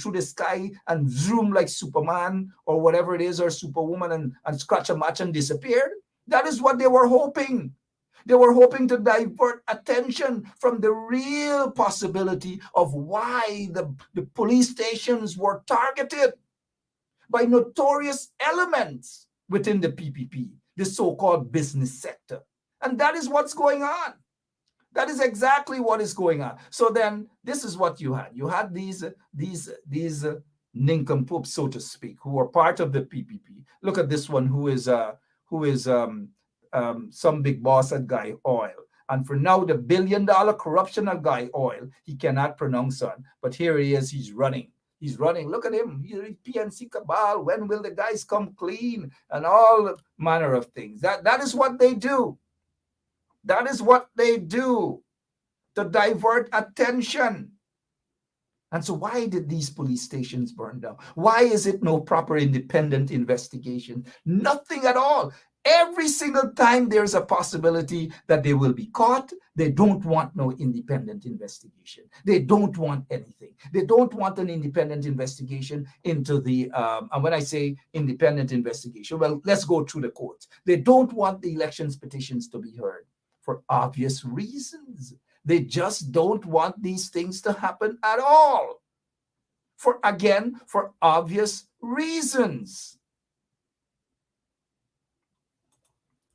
through the sky and zoom like Superman or whatever it is, or Superwoman, and scratch a match and disappeared. That is what they were hoping. They were hoping to divert attention from the real possibility of why the police stations were targeted by notorious elements within the PPP, the so-called business sector. And that is what's going on. That is exactly what is going on. So then this is what you had. You had these nincompoops, so to speak, who are part of the PPP. Look at this one, who is some big boss at Guy Oil. And for now, the billion-dollar corruption at Guy Oil, he cannot pronounce on. But here he is, he's running. He's running. Look at him. He's PNC cabal. When will the guys come clean? And all manner of things. That is what they do. That is what they do to divert attention. And so why did these police stations burn down? Why is it no proper independent investigation? Nothing at all. Every single time there's a possibility that they will be caught, they don't want no independent investigation. They don't want anything. They don't want an independent investigation into the, and when I say independent investigation, well, let's go through the courts. They don't want the elections petitions to be heard for obvious reasons. They just don't want these things to happen at all. For obvious reasons.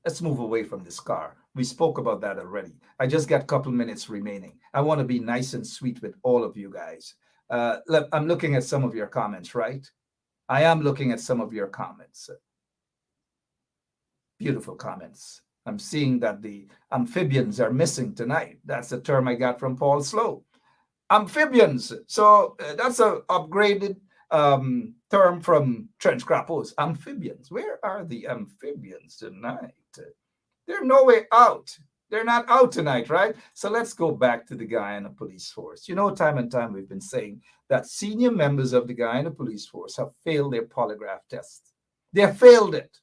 Let's move away from this car. We spoke about that already. I just got a couple minutes remaining. I want to be nice and sweet with all of you guys. I'm looking at some of your comments, right? I am looking at some of your comments. Beautiful comments. I'm seeing that the amphibians are missing tonight. That's the term I got from Paul Slow. Amphibians. So that's an upgraded term from Trench Crappos. Amphibians. Where are the amphibians tonight? They're nowhere out. They're not out tonight, right? So let's go back to the Guyana Police Force. You know, time and time we've been saying that senior members of the Guyana Police Force have failed their polygraph test. They have failed it.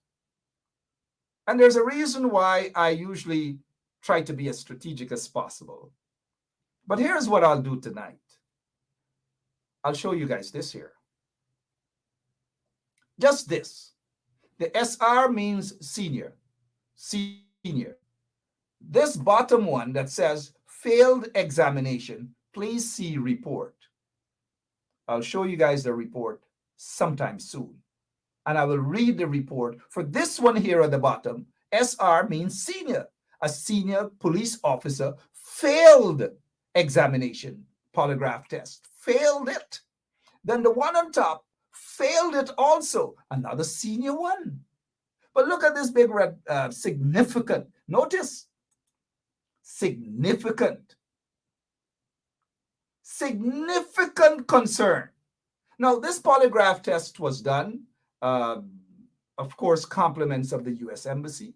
And there's a reason why I usually try to be as strategic as possible. But here's what I'll do tonight. I'll show you guys this here. Just this. The SR means senior. Senior. This bottom one that says failed examination, please see report. I'll show you guys the report sometime soon. And I will read the report. For this one here at the bottom, SR means senior. A senior police officer failed examination, polygraph test, failed it. Then the one on top failed it also, another senior one. But look at this big red, significant. Notice, significant. Significant concern. Now, this polygraph test was done, of course, compliments of the U.S. Embassy,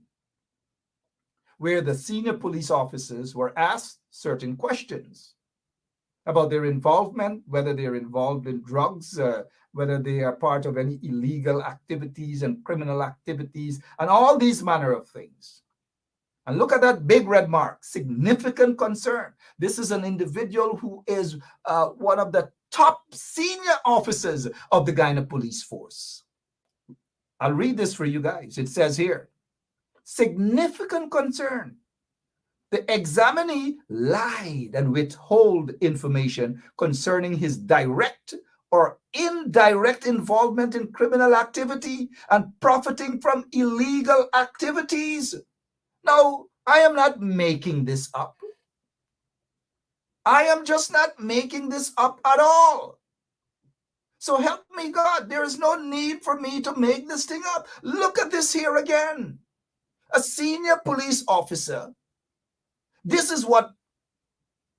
where the senior police officers were asked certain questions about their involvement, whether they're involved in drugs, whether they are part of any illegal activities and criminal activities, and all these manner of things. And look at that big red mark, significant concern. This is an individual who is one of the top senior officers of the Guyana Police Force. I'll read this for you guys. It says here, significant concern. The examinee lied and withheld information concerning his direct or indirect involvement in criminal activity and profiting from illegal activities. Now, I am not making this up. I am just not making this up at all. So help me, God. There is no need for me to make this thing up. Look at this here again. A senior police officer This is what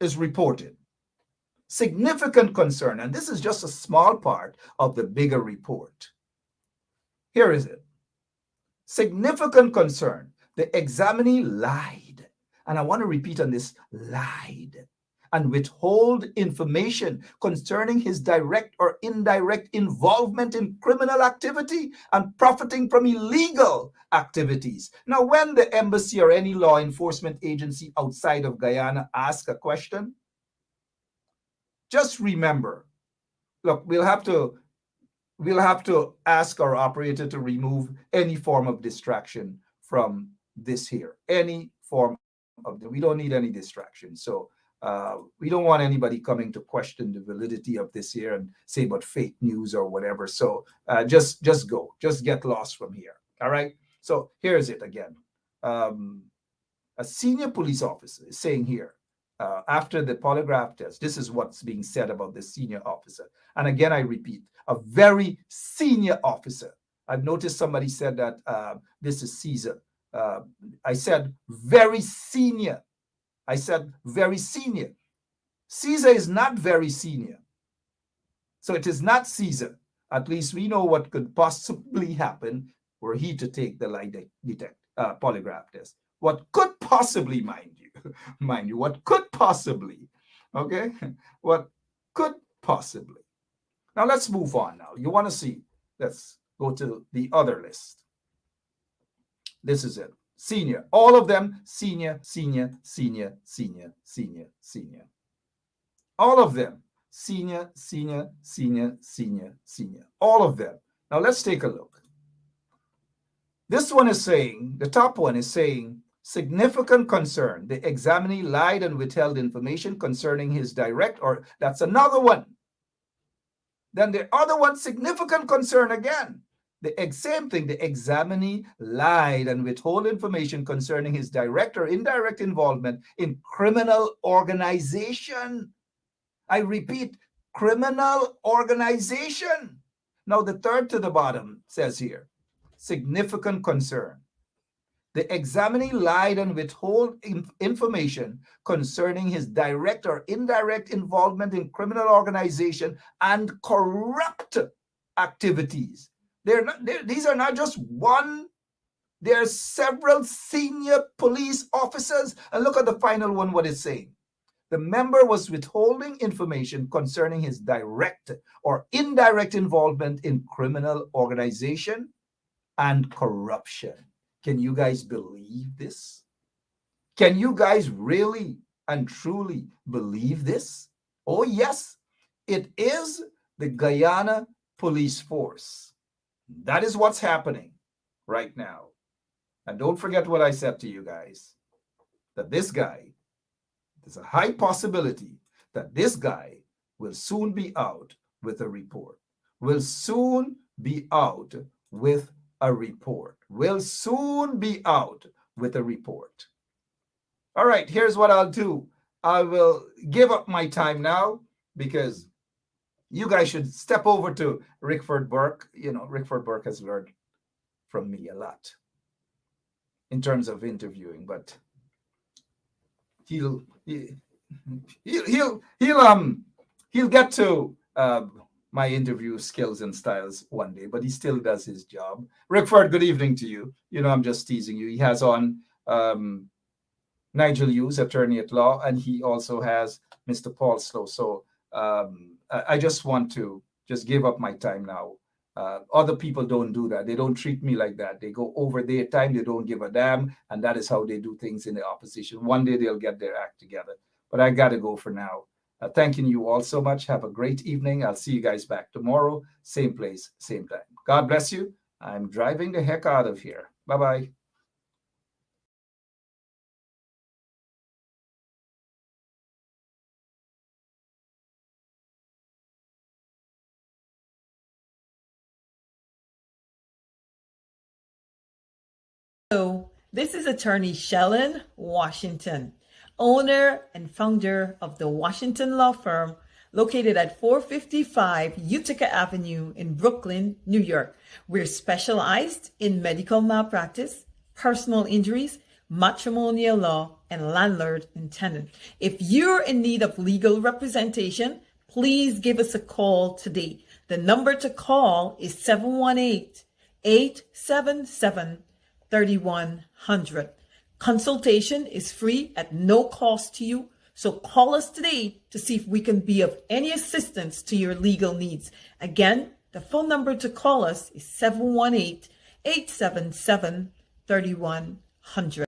is reported. Significant concern, and this is just a small part of the bigger report. Here is it. Significant concern. The examinee lied, and I want to repeat on this, lied, and withhold information concerning his direct or indirect involvement in criminal activity and profiting from illegal activities. Now, when the embassy or any law enforcement agency outside of Guyana asks a question, just remember, look, we'll have to ask our operator to remove any form of distraction from this here. Any form of, we don't need any distraction. So we don't want anybody coming to question the validity of this here and say about fake news or whatever. So just go, just get lost from here. All right. So here's it again. A senior police officer is saying here, after the polygraph test, this is what's being said about the senior officer. And again, I repeat, a very senior officer. I've noticed somebody said that this is Caesar. I said very senior. I said very senior. Caesar is not very senior. So it is not Caesar. At least we know what could possibly happen were he to take the lie detect polygraph test. What could possibly, mind you, what could possibly, okay? What could possibly. Now let's move on now. You want to see, let's go to the other list. This is it. Senior, all of them, senior, senior, senior, senior, senior, senior. All of them, senior, senior, senior, senior, senior. All of them. Now let's take a look. This one is saying, the top one is saying, significant concern. The examinee lied and withheld information concerning his direct, or that's another one. Then the other one, significant concern again. The same thing, the examinee lied and withheld information concerning his direct or indirect involvement in criminal organization. I repeat, criminal organization. Now the third to the bottom says here, significant concern. The examinee lied and withheld information concerning his direct or indirect involvement in criminal organization and corrupt activities. These are not just one, there are several senior police officers. And look at the final one, what it's saying. The member was withholding information concerning his direct or indirect involvement in criminal organization and corruption. Can you guys believe this? Can you guys really and truly believe this? Oh, yes, it is the Guyana Police Force. That is what's happening right now. And don't forget what I said to you guys, that this guy, there's a high possibility that this guy will soon be out with a report. Will soon be out with a report. Will soon be out with a report. All right, here's what I'll do. I will give up my time now because you guys should step over to Rickford Burke. You know, Rickford Burke has learned from me a lot in terms of interviewing, but he'll get to my interview skills and styles one day, but he still does his job. Rickford, good evening to you. You know, I'm just teasing you. He has on Nigel Hughes, attorney at law, and he also has Mr. Paul Slow. So I just want to just give up my time now. Other people don't do that. They don't treat me like that. They go over their time. They don't give a damn. And that is how they do things in the opposition. One day they'll get their act together. But I got to go for now. Thanking you all so much. Have a great evening. I'll see you guys back tomorrow. Same place, same time. God bless you. I'm driving the heck out of here. Bye-bye. Hello, this is attorney Shellen Washington, owner and founder of the Washington Law Firm, located at 455 Utica Avenue in Brooklyn, New York. We're specialized in medical malpractice, personal injuries, matrimonial law, and landlord and tenant. If you're in need of legal representation, please give us a call today. The number to call is 718-877-3100. Consultation is free at no cost to you. So call us today to see if we can be of any assistance to your legal needs. Again, the phone number to call us is 718-877-3100.